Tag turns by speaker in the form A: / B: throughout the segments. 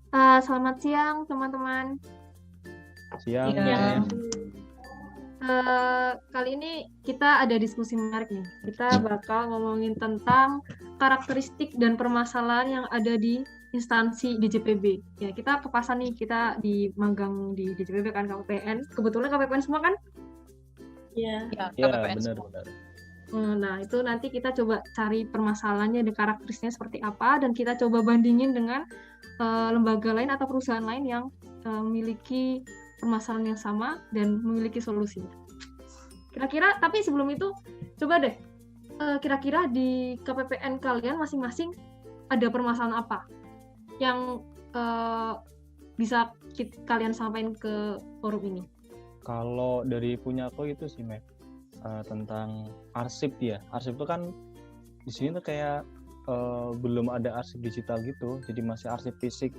A: Selamat siang, teman-teman.
B: Siang,
C: Iya.
B: Mef.
A: Kali ini kita ada diskusi menarik nih. Kita bakal ngomongin tentang karakteristik dan permasalahan yang ada di instansi DJPB. Ya, kita kepasan nih, kita di magang di DJPB kan, KPPN. Kebetulan KPPN semua kan?
C: Ya,
B: Iya,
C: KPPN semua.
B: benar.
A: Nah, itu nanti kita coba cari permasalahannya dan karakteristiknya seperti apa, dan kita coba bandingin dengan lembaga lain atau perusahaan lain yang memiliki permasalahan yang sama dan memiliki solusinya. Kira-kira, tapi sebelum itu, coba deh, kira-kira di KPPN kalian masing-masing ada permasalahan apa yang bisa kalian sampaikan ke forum ini?
B: Kalau dari punya aku itu sih, Mef, tentang arsip ya. Arsip itu kan di sini tuh kayak belum ada arsip digital gitu, jadi masih arsip fisik.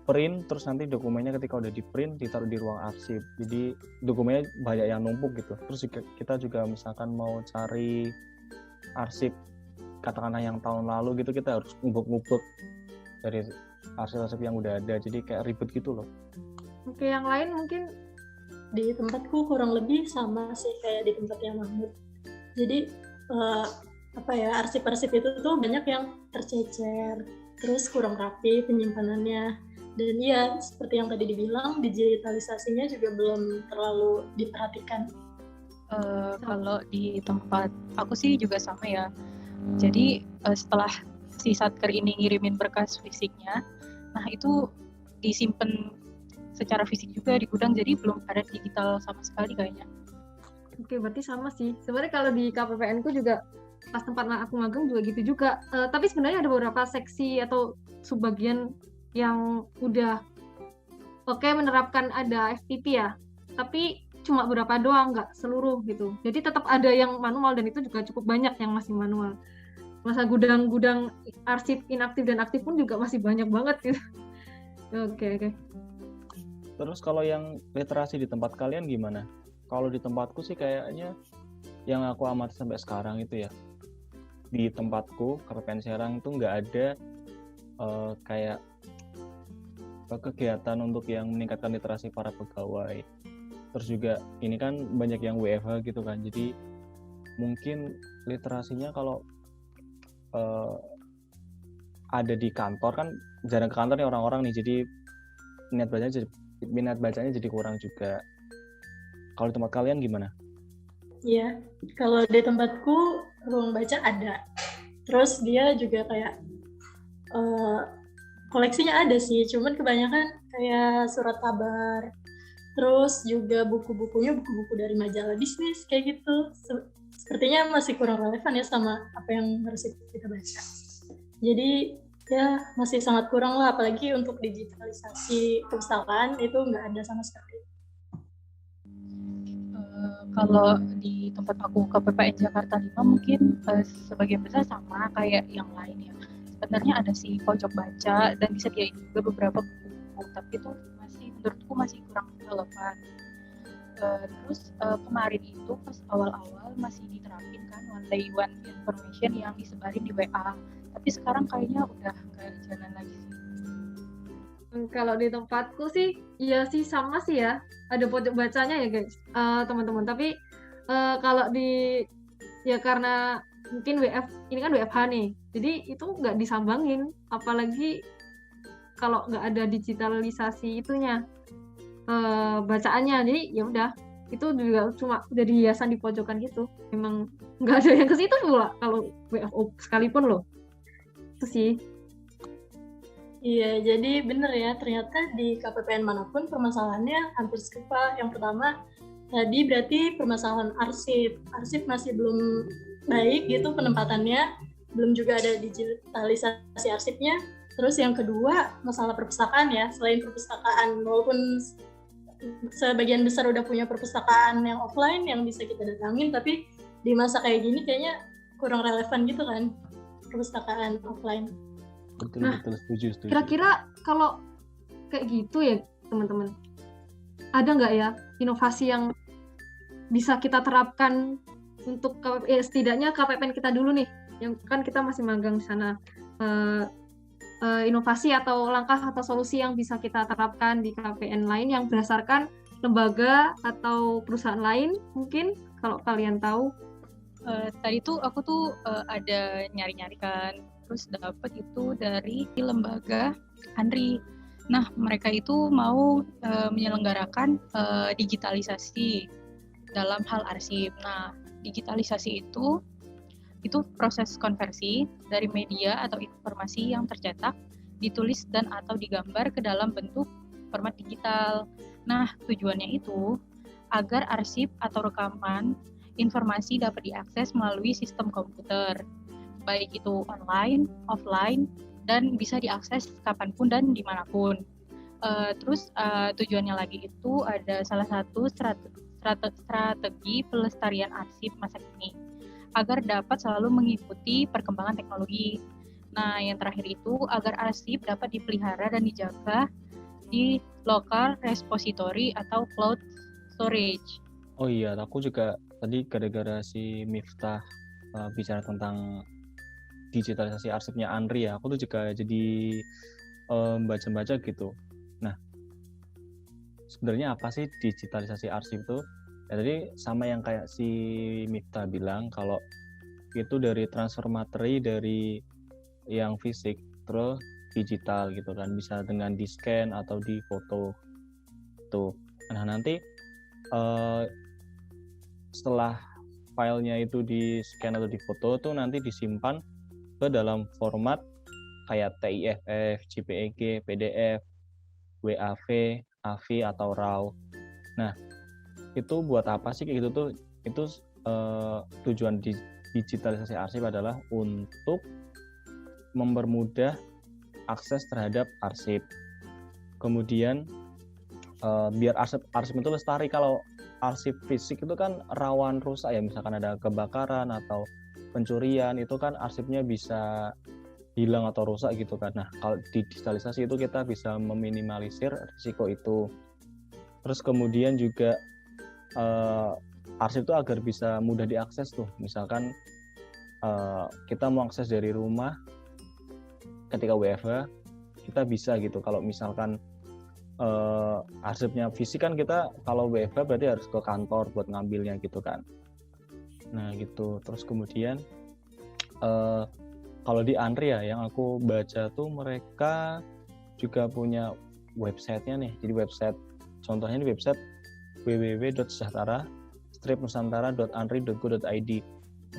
B: Print, terus nanti dokumennya ketika udah di print ditaruh di ruang arsip. Jadi dokumennya banyak yang numpuk gitu. Terus kita juga misalkan mau cari arsip katakanlah yang tahun lalu gitu, kita harus ngubek-ngubek dari arsip-arsip yang udah ada. Jadi kayak ribet gitu loh.
A: Oke, yang lain mungkin
C: di tempatku kurang lebih sama sih kayak di tempatnya Mahmud. Jadi arsip-arsip itu tuh banyak yang tercecer, terus kurang rapi penyimpanannya. Dan ya seperti yang tadi dibilang, digitalisasinya juga belum terlalu diperhatikan.
D: Kalau di tempat aku sih juga sama ya. Jadi setelah si Satker ini ngirimin berkas fisiknya, nah itu disimpan secara fisik juga di gudang, jadi belum ada digital sama sekali kayaknya.
A: Oke, berarti sama sih. Sebenarnya kalau di KPPN ku juga pas tempat aku magang juga gitu juga. Tapi sebenarnya ada beberapa seksi atau subbagian yang udah menerapkan ada FTP ya. Tapi cuma beberapa doang, nggak seluruh gitu. Jadi tetap ada yang manual dan itu juga cukup banyak yang masih manual. Masa gudang-gudang arsip inaktif dan aktif pun juga masih banyak banget gitu. Oke.
B: Terus kalau yang literasi di tempat kalian gimana? Kalau di tempatku sih kayaknya yang aku amati sampai sekarang itu ya, di tempatku KPPN Serang itu nggak ada kayak kegiatan untuk yang meningkatkan literasi para pegawai. Terus juga ini kan banyak yang WFH gitu kan, jadi mungkin literasinya kalau ada di kantor kan jarang ke kantor nih orang-orang nih, jadi minat bacanya jadi kurang juga. Kalau di tempat kalian gimana?
C: Iya, kalau di tempatku ruang baca ada. Terus dia juga kayak koleksinya ada sih, cuman kebanyakan kayak surat kabar. Terus juga buku-bukunya buku-buku dari majalah bisnis kayak gitu. Sepertinya masih kurang relevan ya sama apa yang harus kita baca. Jadi ya masih sangat kurang lah, apalagi untuk digitalisasi perpustakaan itu nggak ada sama sekali.
D: Kalau di tempat aku KPPN Jakarta 5 mungkin sebagian besar sama kayak yang lain ya. Sebenarnya ada sih pojok baca dan disediain juga beberapa buku, tapi itu menurutku masih kurang relevan. Terus kemarin itu pas awal-awal masih diterapin kan one day one information yang disebarin di WA, tapi sekarang kayaknya udah nggak jalan lagi sih.
A: Kalau di tempatku sih, iya sih sama sih ya. Ada pojok bacanya ya guys, teman-teman. Tapi kalau ya karena mungkin ini kan WFH nih, jadi itu nggak disambangin. Apalagi kalau nggak ada digitalisasi itunya, bacaannya. Jadi ya udah, itu juga cuma udah dihiasan di pojokan gitu. Memang nggak ada yang ke situ pula kalau WFO sekalipun loh. Itu sih.
C: Iya, jadi bener ya, ternyata di KPPN manapun permasalahannya hampir serupa. Yang pertama, tadi berarti permasalahan arsip. Arsip masih belum baik gitu penempatannya, belum juga ada digitalisasi arsipnya. Terus yang kedua, masalah perpustakaan ya. Selain perpustakaan, walaupun sebagian besar udah punya perpustakaan yang offline yang bisa kita datangin, tapi di masa kayak gini kayaknya kurang relevan gitu kan, perpustakaan offline.
B: Betul, setuju.
A: Kira-kira kalau kayak gitu ya teman-teman, ada nggak ya inovasi yang bisa kita terapkan untuk setidaknya KPPN kita dulu nih, yang kan kita masih magang di sana. inovasi atau langkah atau solusi yang bisa kita terapkan di KPN lain yang berdasarkan lembaga atau perusahaan lain mungkin kalau kalian tahu.
D: Tadi tuh aku tuh ada nyari-nyari kan, terus dapat itu dari lembaga ANRI. Nah, mereka itu mau menyelenggarakan digitalisasi dalam hal arsip. Nah, digitalisasi itu proses konversi dari media atau informasi yang tercetak, ditulis dan atau digambar ke dalam bentuk format digital. Nah, tujuannya itu agar arsip atau rekaman informasi dapat diakses melalui sistem komputer, baik itu online, offline, dan bisa diakses kapanpun dan dimanapun. Terus tujuannya lagi itu ada salah satu strategi pelestarian arsip masa kini agar dapat selalu mengikuti perkembangan teknologi. Nah, yang terakhir itu agar arsip dapat dipelihara dan dijaga di local repository atau cloud storage.
B: Oh iya, aku juga tadi gara-gara si Miftah bicara tentang digitalisasi arsipnya ANRI ya, aku tuh juga jadi baca-baca gitu. Nah, sebenarnya apa sih digitalisasi arsip itu? Ya tadi sama yang kayak si Miftah bilang, kalau itu dari transfer materi dari yang fisik terus digital gitu kan, bisa dengan di scan atau di foto tuh. Nah, nanti setelah filenya itu di scan atau di foto tuh nanti disimpan ke dalam format kayak TIFF, JPEG, PDF, WAV, AV atau RAW. Nah, itu buat apa sih kayak gitu tuh? Itu tujuan digitalisasi arsip adalah untuk mempermudah akses terhadap arsip. Kemudian biar arsip itu lestari. Kalau arsip fisik itu kan rawan rusak ya, misalkan ada kebakaran atau pencurian, itu kan arsipnya bisa hilang atau rusak gitu kan. Nah, kalau di digitalisasi itu kita bisa meminimalisir risiko itu. Terus kemudian juga arsip itu agar bisa mudah diakses tuh. Misalkan kita mau akses dari rumah ketika WFH, kita bisa gitu. Kalau misalkan arsipnya fisik kan kita kalau WFH berarti harus ke kantor buat ngambilnya gitu kan. Nah gitu. Terus kemudian kalau di ANRI ya yang aku baca tuh mereka juga punya websitenya nih. Jadi website, contohnya di website www.sejahtera-nusantara.anri.go.id.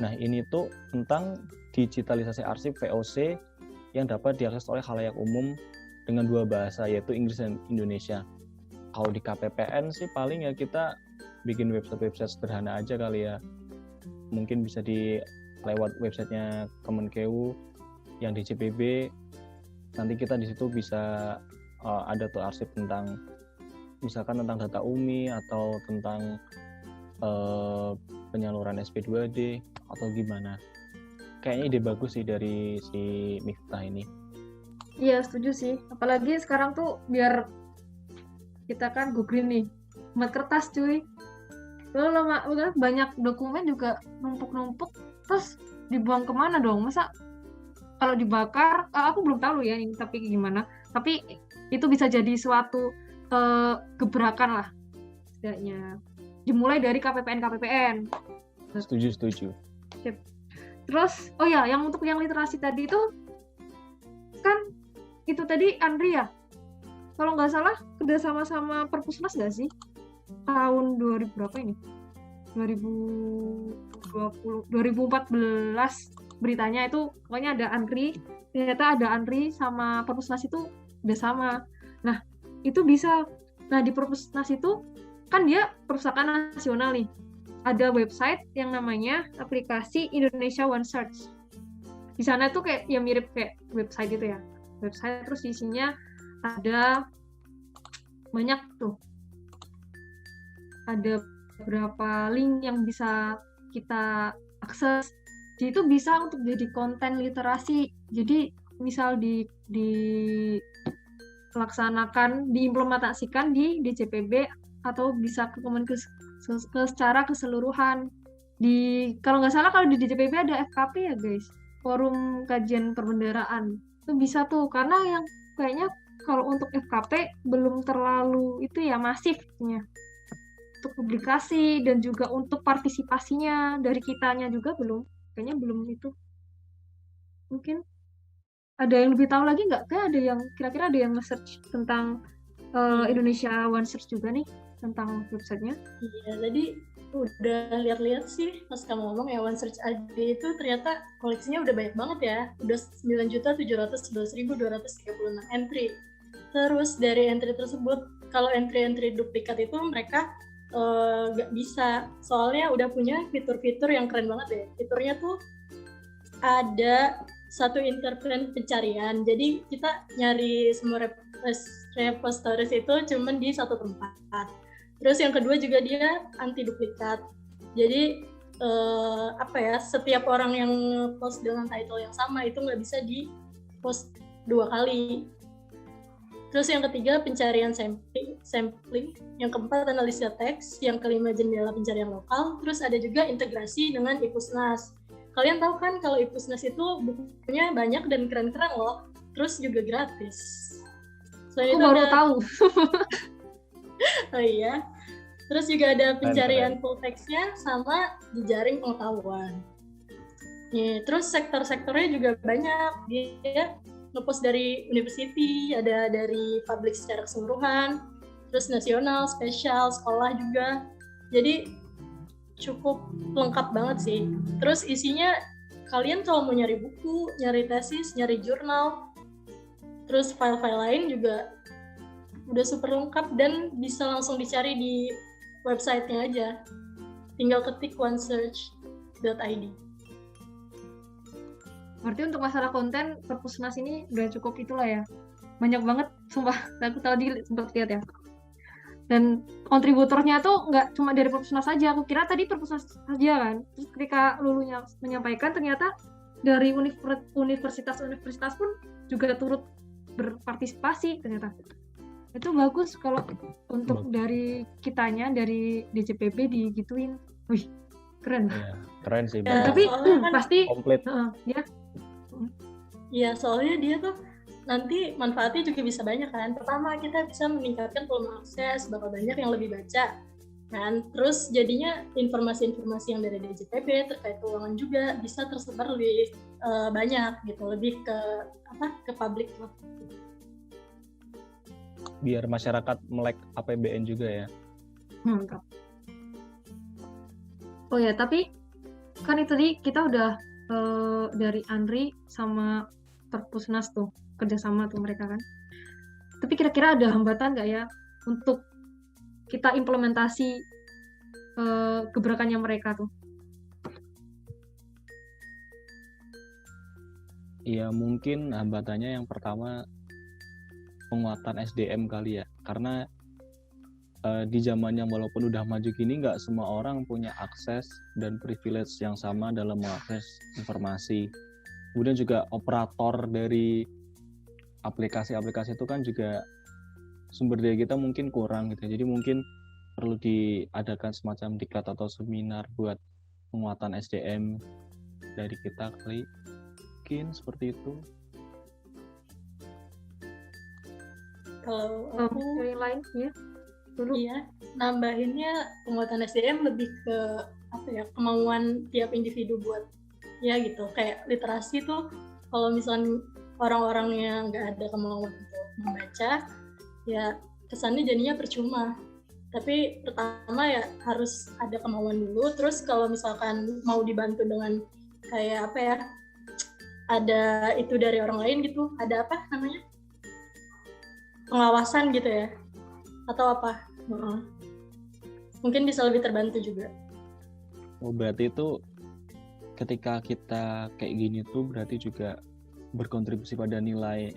B: Nah ini tuh tentang digitalisasi arsip VOC yang dapat diakses oleh khalayak umum dengan 2 bahasa, yaitu Inggris dan Indonesia. Kalau di KPPN sih paling ya kita bikin website sederhana aja kali ya. Mungkin bisa lewat websitenya Kemenkeu yang di CPB. Nanti kita di situ bisa ada tuh arsip tentang misalkan tentang data UMI atau tentang penyaluran SP2D atau gimana. Kayaknya ide bagus sih dari si Miftah ini.
A: Iya, setuju sih. Apalagi sekarang tuh biar kita kan go green nih, hemat kertas cuy. Lalu banyak dokumen juga numpuk-numpuk, terus dibuang kemana dong? Masa kalau dibakar, aku belum tahu ya ini tapi gimana. Tapi itu bisa jadi suatu gebrakan lah, setidaknya. Dimulai dari KPPN.
B: Setuju.
A: Terus, oh ya, yang untuk yang literasi tadi itu kan itu tadi Andri ya, kalau nggak salah kerja sama Perpusnas nggak sih tahun 2000 berapa ini, 2014 beritanya itu pokoknya ada Andri, ternyata ada Andri sama Perpusnas itu udah sama. Nah itu bisa, nah di Perpusnas itu kan dia perpustakaan nasional nih, ada website yang namanya aplikasi Indonesia One Search. Di sana tuh kayak ya mirip kayak website gitu ya, website terus isinya ada banyak tuh, ada beberapa link yang bisa kita akses. Jadi itu bisa untuk jadi konten literasi. Jadi misal dilaksanakan, diimplementasikan di DCPB atau bisa ke secara keseluruhan. Kalau nggak salah kalau di DCPB ada FKP ya guys, Forum Kajian Perbendaharaan. Itu bisa tuh, karena yang kayaknya kalau untuk FKP belum terlalu itu ya masifnya untuk publikasi dan juga untuk partisipasinya dari kitanya juga belum, kayaknya belum itu. Mungkin ada yang lebih tahu lagi nggak? Kayak ada yang kira-kira ada yang nge-search tentang Indonesia One Search juga nih tentang websitenya.
C: Iya, tadi udah lihat-lihat sih pas kamu ngomong ya One Search ID itu ternyata koleksinya udah banyak banget ya. Udah 9.711.236 entry. Terus dari entry tersebut, kalau entry-entry duplikat itu mereka nggak bisa. Soalnya udah punya fitur-fitur yang keren banget deh. Fiturnya tuh ada satu interference pencarian. Jadi kita nyari semua repositories itu cuman di satu tempat. Terus yang kedua juga dia anti duplikat. Jadi setiap orang yang post dengan title yang sama itu nggak bisa di post 2 kali. Terus yang ketiga pencarian sampling, yang keempat analisa teks, yang kelima jendela pencarian lokal. Terus ada juga integrasi dengan Ipusnas. Kalian tahu kan kalau Ipusnas itu bukunya banyak dan keren-keren loh. Terus juga gratis.
A: Aku baru tahu.
C: Oh iya. Terus juga ada pencarian full text-nya sama jejaring pengetahuan. Nih, terus sektor-sektornya juga banyak. Dia ngepost dari university, ada dari public secara keseluruhan, terus nasional, spesial, sekolah juga. Jadi cukup lengkap banget sih. Terus isinya kalian kalau mau nyari buku, nyari tesis, nyari jurnal, terus file-file lain juga udah super lengkap dan bisa langsung dicari di websitenya aja. Tinggal ketik onesearch.id.
A: Berarti untuk masalah konten Perpusnas ini udah cukup itulah ya. Banyak banget, sumpah. Aku tadi sempat lihat ya. Dan kontributornya tuh nggak cuma dari Perpusnas saja. Aku kira tadi Perpusnas saja kan. Terus ketika Lulunya menyampaikan ternyata dari universitas-universitas pun juga turut berpartisipasi ternyata. Itu bagus kalau untuk dari kitanya, dari DJPB digituin. Wih, keren.
B: Ya, keren sih.
C: Ya,
A: Tapi
C: kan
A: pasti
B: komplit.
A: Ya.
C: Iya, soalnya dia tuh nanti manfaatnya juga bisa banyak kan. Pertama, kita bisa meningkatkan volume akses, bakal banyak yang lebih baca. Kan? Terus jadinya informasi-informasi yang dari DJPB terkait keuangan juga bisa tersebar lebih banyak gitu, lebih ke publik.
B: Biar masyarakat melek APBN juga ya.
A: Mantap. Oh ya, tapi kan itu tadi kita udah dari Andri sama Perpusnas tuh kerjasama tuh mereka kan. Tapi kira-kira ada hambatan nggak ya untuk kita implementasi gebrakannya mereka tuh?
B: Iya, mungkin hambatannya yang pertama penguatan SDM kali ya. Karena di zaman yang walaupun udah maju gini nggak semua orang punya akses dan privilege yang sama dalam mengakses informasi. Kemudian juga operator dari aplikasi-aplikasi itu kan juga sumber daya kita mungkin kurang gitu. Jadi mungkin perlu diadakan semacam diklat atau seminar buat penguatan SDM dari kita kali. Mungkin seperti itu.
C: Kalau aku
A: dari lain ya dulu.
C: Iya, nambahinnya penguatan SDM lebih ke kemauan tiap individu buat ya gitu. Kayak literasi tuh kalau misalnya orang-orang yang nggak ada kemauan untuk membaca, ya kesannya jadinya percuma. Tapi pertama ya harus ada kemauan dulu. Terus kalau misalkan mau dibantu dengan kayak ada itu dari orang lain gitu, ada pengawasan gitu ya, atau apa? Mungkin bisa lebih terbantu juga.
B: Oh, berarti itu ketika kita kayak gini tuh berarti juga berkontribusi pada nilai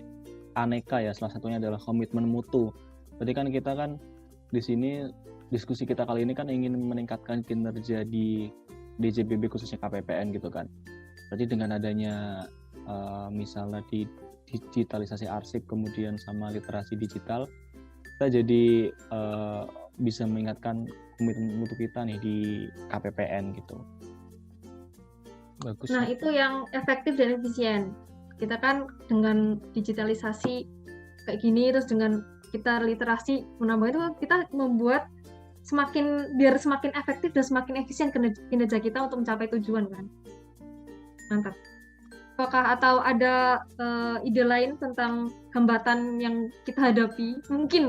B: aneka ya, salah satunya adalah komitmen mutu. Berarti kan kita kan di sini diskusi kita kali ini kan ingin meningkatkan kinerja di DJPB khususnya KPPN gitu kan. Berarti dengan adanya misalnya di digitalisasi arsip kemudian sama literasi digital, kita jadi bisa mengingatkan komitmen mutu kita nih di KPPN gitu. Bagus.
A: Nah, itu yang efektif dan efisien. kita kan dengan digitalisasi kayak gini, terus dengan kita literasi menambah itu, kita membuat biar semakin efektif dan semakin efisien kinerja kita untuk mencapai tujuan kan. Mantap. Apakah atau ada ide lain tentang hambatan yang kita hadapi,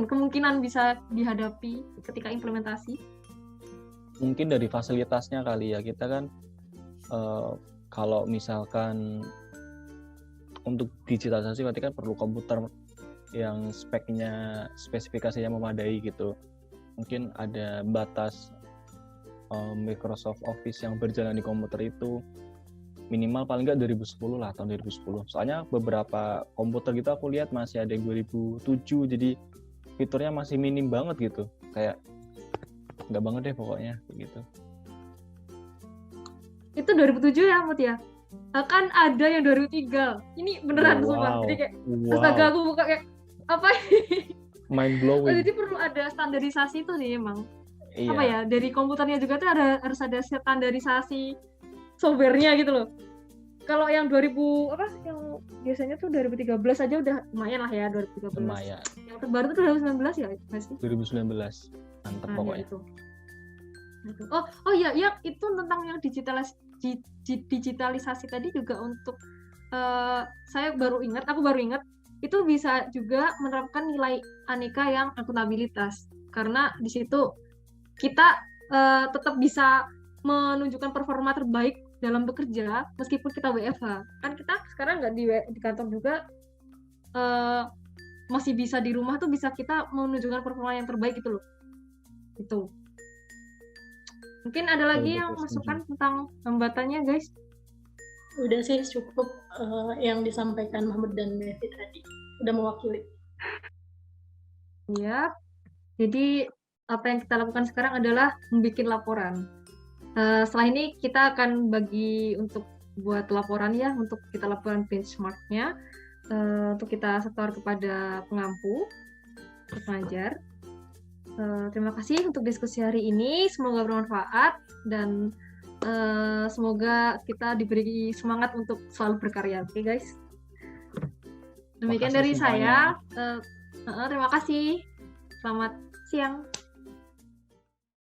A: kemungkinan bisa dihadapi ketika implementasi?
B: Mungkin dari fasilitasnya kali ya, kita kan kalau misalkan untuk digitalisasi berarti kan perlu komputer yang spesifikasinya memadai gitu. Mungkin ada batas Microsoft Office yang berjalan di komputer itu minimal paling nggak 2010 lah, tahun 2010. Soalnya beberapa komputer gitu aku lihat masih ada yang 2007, jadi fiturnya masih minim banget gitu, kayak nggak banget deh pokoknya gitu.
A: Itu 2007 ya, Mut ya? Kan ada yang 2003. Ini beneran sumpah. Jadi kayak astaga, aku buka kayak apa ini?
B: Mind blowing.
A: Jadi perlu ada standarisasi itu nih emang.
B: Iya.
A: Apa ya? Dari komputernya juga tuh harus ada standarisasi softwarenya gitu loh. Kalau yang 2000 apa? Yang biasanya tuh 2013 aja udah lumayan lah ya, 2013.
B: Lumayan.
A: Yang terbaru tuh 2019 ya pasti.
B: 2019. Mantap pokoknya.
A: Itu. Oh iya, itu tentang yang digitalisasi tadi juga untuk aku baru ingat itu bisa juga menerapkan nilai aneka yang akuntabilitas, karena di situ kita tetap bisa menunjukkan performa terbaik dalam bekerja meskipun kita WFH. Kan kita sekarang nggak di kantor juga, masih bisa di rumah tuh bisa kita menunjukkan performa yang terbaik gitu loh. Itu. Mungkin ada lagi yang masukan tentang hambatannya, guys?
C: Udah sih cukup yang disampaikan Mahmud dan Devi tadi. Udah mewakili.
A: Ya. Jadi apa yang kita lakukan sekarang adalah membuat laporan. Setelah ini kita akan bagi untuk buat laporan ya, untuk kita laporan benchmark-nya, untuk kita setor kepada pengampu, pengajar. Terima kasih untuk diskusi hari ini, semoga bermanfaat dan semoga kita diberi semangat untuk selalu berkarya. Oke guys, demikian dari saya. Terima kasih, selamat siang.